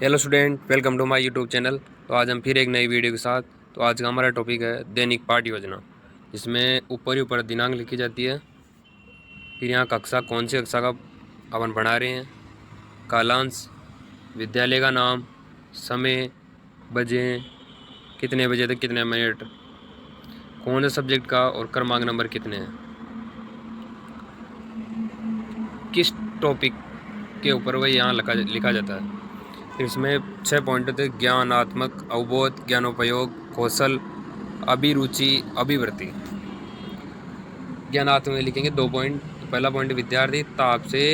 Hello student, welcome to my YouTube channel. तो आज हम फिर एक नई वीडियो के साथ। तो आज का हमारा टॉपिक है दैनिक पाठ योजना, जिसमें ऊपर ही ऊपर दिनांक लिखी जाती है, फिर यहाँ कक्षा कौन सी कक्षा का अपन पढ़ा रहे हैं, कालांश, विद्यालय का नाम, समय, बजे, कितने बजे तक कितने मिनट, कौन से सब्जेक्ट का और क्रमांक नंबर कितने हैं, किस टॉपिक के ऊपर वह यहाँ लिखा जाता है। फिर इसमें 6 पॉइंट होते हैं: ज्ञानात्मक, अवबोध, ज्ञानोपयोग, कौशल, अभिरुचि, अभिवृत्ति। ज्ञानात्मक में लिखेंगे 2 पॉइंट। तो पहला पॉइंट विद्यार्थी ताप से,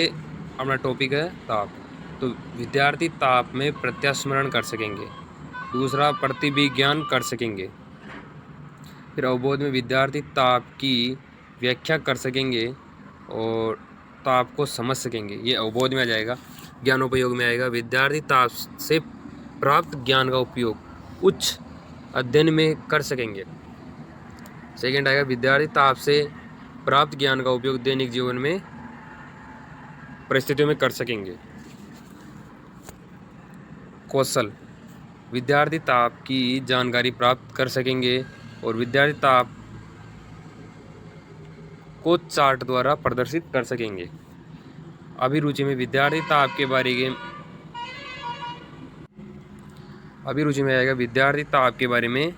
अपना टॉपिक है ताप, तो विद्यार्थी ताप में प्रत्यास्मरण कर सकेंगे। दूसरा, प्रतिविज्ञान कर सकेंगे। फिर अवबोध में विद्यार्थी ताप की व्याख्या कर सकेंगे और ताप को समझ सकेंगे, ये अवबोध में आ जाएगा। ज्ञानोपयोग में आएगा विद्यार्थी ताप से प्राप्त ज्ञान का उपयोग उच्च अध्ययन में कर सकेंगे। सेकंड आएगा विद्यार्थी ताप से प्राप्त ज्ञान का उपयोग दैनिक जीवन में परिस्थितियों में कर सकेंगे। कौशल, विद्यार्थी ताप की जानकारी प्राप्त कर सकेंगे और विद्यार्थी ताप को चार्ट द्वारा प्रदर्शित कर सकेंगे। अभिरुचि में विद्यार्थी ताप के बारे में अभिरुचि में आएगा विद्यार्थी ताप के बारे में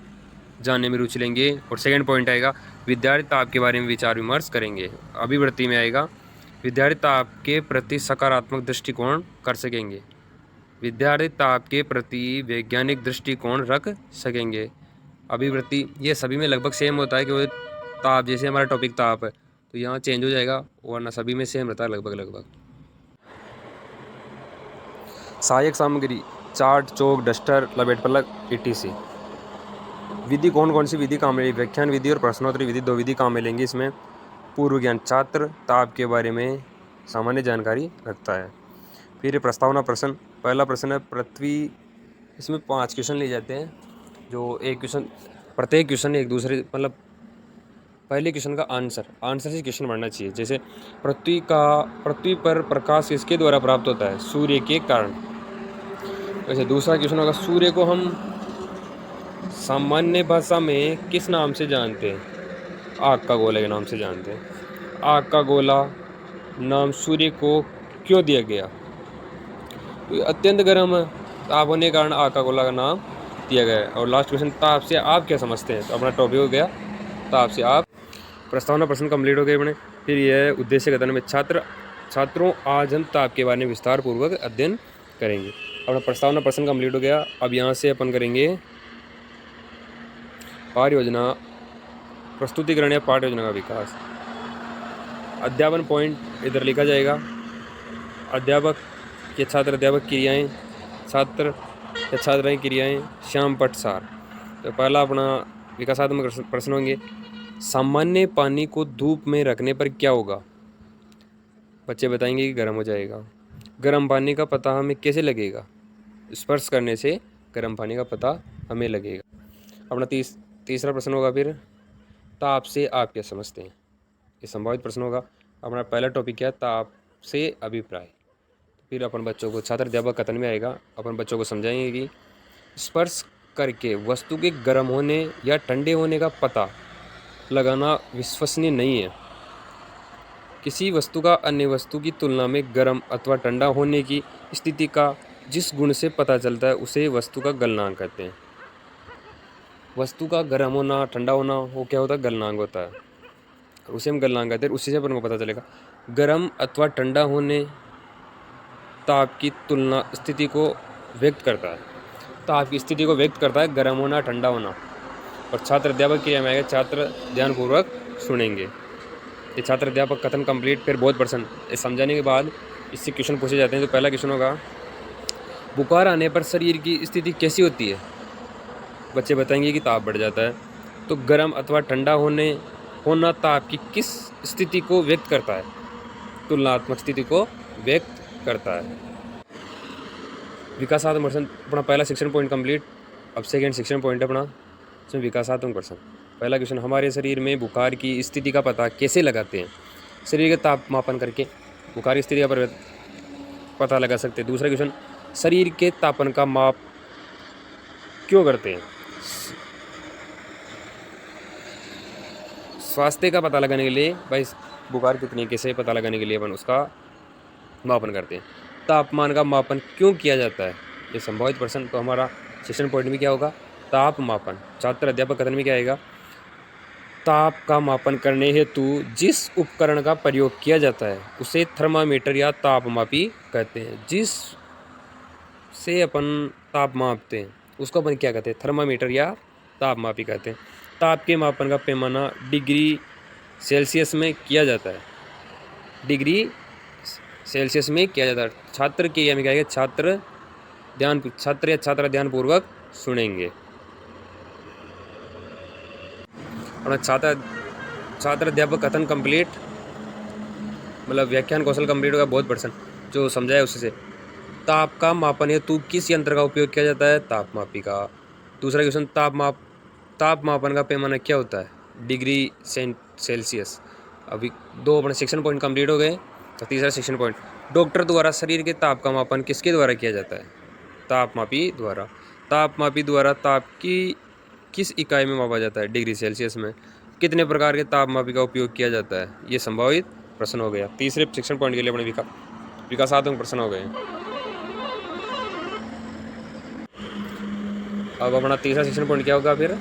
जानने में रुचि लेंगे। और सेकंड पॉइंट आएगा विद्यार्थी ताप के बारे में विचार विमर्श करेंगे। अभिवृत्ति में आएगा विद्यार्थी ताप के प्रति सकारात्मक दृष्टिकोण कर सकेंगे। विद्यार्थी ताप के प्रति वैज्ञानिक दृष्टिकोण रख सकेंगे। अभिवृत्ति ये सभी में लगभग सेम होता है कि वो ताप, जैसे हमारा टॉपिक ताप है तो यहाँ चेंज हो जाएगा, वरना सभी में सेम रहता है लगभग। सहायक सामग्री: चार्ट, चौक, डस्टर, लपेट पलक, etc। विधि कौन कौन सी विधि काम में, व्याख्यान विधि और प्रश्नोत्तरी विधि, 2 विधि काम में लेंगे इसमें। पूर्व ज्ञान: छात्र ताप के बारे में सामान्य जानकारी रखता है। फिर प्रस्तावना प्रश्न, पहला प्रश्न है पृथ्वी, इसमें 5 क्वेश्चन लिए जाते हैं, जो एक क्वेश्चन, प्रत्येक क्वेश्चन एक दूसरे, मतलब पहले क्वेश्चन का आंसर से क्वेश्चन बनना चाहिए। जैसे पृथ्वी पर प्रकाश किसके द्वारा प्राप्त होता है? सूर्य के कारण। वैसे दूसरा क्वेश्चन होगा सूर्य को हम सामान्य भाषा में किस नाम से जानते हैं? आग का गोला के नाम से जानते हैं। आग का गोला नाम सूर्य को क्यों दिया गया? तो अत्यंत गर्म ताप होने के कारण आग का गोला का नाम दिया गया है। और लास्ट क्वेश्चन, ताप से आप क्या समझते हैं? तो अपना टॉपिक हो गया ताप से आप। प्रस्तावना प्रश्न कंप्लीट हो गए अपने। फिर यह उद्देश्य कथन में छात्रों आज हम ताप के बारे में विस्तार पूर्वक अध्ययन करेंगे। अपना प्रस्तावना प्रश्न कंप्लीट हो गया। अब यहाँ से अपन करेंगे पाठ योजना, प्रस्तुतिकरण या पाठ योजना का विकास। अध्यापन पॉइंट इधर लिखा जाएगा। अध्यापक के छात्र अध्यापक क्रियाएं, छात्र या छात्राएं क्रियाएं, श्याम पट सार। तो पहला अपना विकासात्मक प्रश्न होंगे, सामान्य पानी को धूप में रखने पर क्या होगा? बच्चे बताएंगे कि गर्म हो जाएगा। गर्म पानी का पता हमें कैसे लगेगा? स्पर्श करने से गर्म पानी का पता हमें लगेगा। अपना तीसरा प्रश्न होगा फिर, ताप से आप क्या समझते हैं? ये संभावित प्रश्न होगा। अपना पहला टॉपिक क्या है? ताप से अभिप्राय। फिर अपन बच्चों को छात्र अध्यापक कथन में आएगा, अपन बच्चों को समझाएंगे कि स्पर्श करके वस्तु के गर्म होने या ठंडे होने का पता लगाना विश्वसनीय नहीं है। किसी वस्तु का अन्य वस्तु की तुलना में गर्म अथवा ठंडा होने की स्थिति का जिस गुण से पता चलता है उसे वस्तु का गलनांक कहते हैं। वस्तु का गर्म होना, ठंडा होना, वो क्या होता है? गलनांक होता है, उसे हम गलनांक कहते हैं। उसी से अपन को पता चलेगा। गर्म अथवा ठंडा होने ताप की तुलना स्थिति को व्यक्त करता है। ताप की स्थिति को व्यक्त करता है गर्म होना, ठंडा होना। और छात्र अध्यापक क्रिया में आएगा, छात्र ध्यानपूर्वक सुनेंगे। ये छात्र अध्यापक कथन कंप्लीट। फिर बहुत प्रश्न समझाने के बाद इससे क्वेश्चन पूछे जाते हैं। तो पहला क्वेश्चन होगा, बुखार आने पर शरीर की स्थिति कैसी होती है? बच्चे बताएंगे कि ताप बढ़ जाता है। तो गर्म अथवा ठंडा होना ताप की किस स्थिति को व्यक्त करता है? तुलनात्मक स्थिति को व्यक्त करता है। विकासात्मक प्रश्न, अपना पहला शिक्षण पॉइंट कंप्लीट। अब सेकंड शिक्षण पॉइंट अपना इसमें विकासात्मक प्रश्न। पहला क्वेश्चन, हमारे शरीर में बुखार की स्थिति का पता कैसे लगाते हैं? शरीर का ताप मापन करके बुखार की स्थिति का पता लगा सकते हैं। दूसरा क्वेश्चन, शरीर के तापमान का माप क्यों करते हैं? स्वास्थ्य का पता लगाने के लिए भाई, बुखार कितनी कैसे पता लगाने के लिए अपन उसका मापन करते हैं। तापमान का मापन क्यों किया जाता है? ये संभावित प्रश्न। तो हमारा सेशन पॉइंट में क्या होगा? ताप मापन। छात्र अध्यापक कथन में क्या आएगा? ताप का मापन करने हेतु जिस उपकरण का प्रयोग किया जाता है उसे थर्मामीटर या तापमापी कहते हैं। जिस से अपन ताप मापते हैं उसको अपन क्या कहते हैं? थर्मामीटर या तापमापी कहते हैं। ताप के मापन का पैमाना डिग्री सेल्सियस में किया जाता है। डिग्री सेल्सियस में किया जाता है। छात्र के में क्या है? छात्र या छात्रा ध्यानपूर्वक सुनेंगे। और छात्र अध्यापक कथन कंप्लीट, मतलब व्याख्यान कौशल कंप्लीट होगा। बहुत परसेंट जो समझाया उससे। ताप का मापन हेतु किस यंत्र का उपयोग किया जाता है? तापमापी का। दूसरा क्वेश्चन, ताप मापन का पैमाना क्या होता है? Degree Celsius. अभी 2 अपने सेक्शन पॉइंट कंप्लीट हो गए। तो तीसरा सेक्शन पॉइंट, डॉक्टर द्वारा शरीर के ताप का मापन किसके द्वारा किया जाता है? तापमापी द्वारा। तापमापी द्वारा ताप की किस इकाई में मापा जाता है? डिग्री सेल्सियस में। कितने प्रकार के तापमापी का उपयोग किया जाता है? ये संभावित प्रश्न हो गया। तीसरे सेक्शन पॉइंट के लिए अपने विकासात्मक प्रश्न हो गए। अब अपना तीसरा सेक्शन पॉइंट क्या होगा फिर?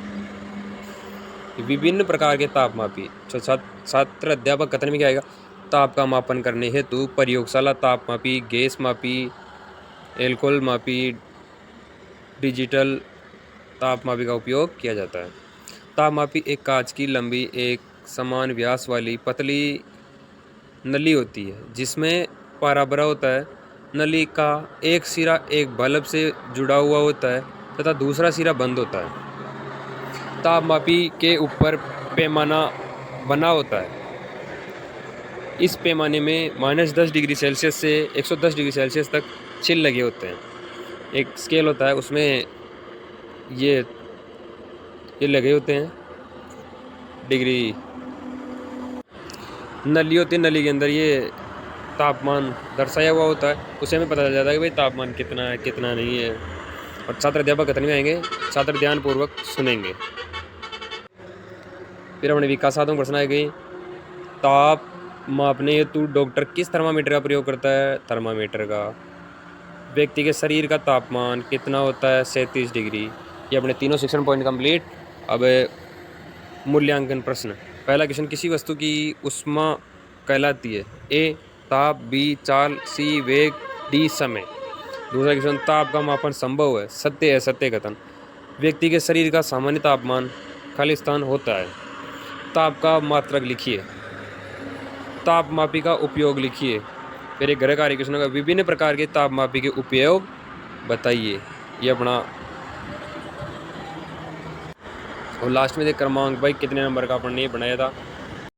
विभिन्न प्रकार के तापमापी। छात्र अध्यापक कथन में क्या आएगा? ताप का मापन करने हेतु प्रयोगशाला तापमापी, गैस मापी, एल्कोहल मापी, डिजिटल तापमापी का उपयोग किया जाता है। तापमापी एक कांच की लंबी एक समान व्यास वाली पतली नली होती है जिसमें पारा भरा होता है। नली का एक सिरा एक बल्ब से जुड़ा हुआ होता है तथा दूसरा सिरा बंद होता है। तापमापी के ऊपर पैमाना बना होता है। इस पैमाने में -10 डिग्री सेल्सियस से 110 डिग्री सेल्सियस तक छिल लगे होते हैं। एक स्केल होता है उसमें ये लगे होते हैं डिग्री। नली होती है, नली के अंदर ये तापमान दर्शाया हुआ होता है। उससे हमें पता चल जाता है कि भाई तापमान कितना है कितना नहीं है। और छात्र अध्यापक कथन में आएंगे, छात्र ध्यानपूर्वक सुनेंगे। फिर अपने विकासात्मक प्रश्न आएगी, ताप मापने हेतु डॉक्टर किस थर्मामीटर का प्रयोग करता है? थर्मामीटर का। व्यक्ति के शरीर का तापमान कितना होता है? 37 डिग्री। ये अपने तीनों सेक्शन पॉइंट कंप्लीट। अब मूल्यांकन प्रश्न। पहला क्वेश्चन, किसी वस्तु की ऊष्मा कहलाती है? ए ताप, बी चाल, सी वेग, डी समय। दूसरा क्वेश्चन, ताप का मापन संभव है? सत्य है, सत्य कथन। व्यक्ति के शरीर का सामान्य तापमान खाली स्थान होता है। ताप का मात्रक लिखिए। तापमापी का उपयोग लिखिए। फिर एक गृह कार्य क्वेश्चन होगा, विभिन्न प्रकार के तापमापी के उपयोग बताइए। ये अपना, और लास्ट में क्रमांक भाई कितने नंबर का अपन ने बनाया था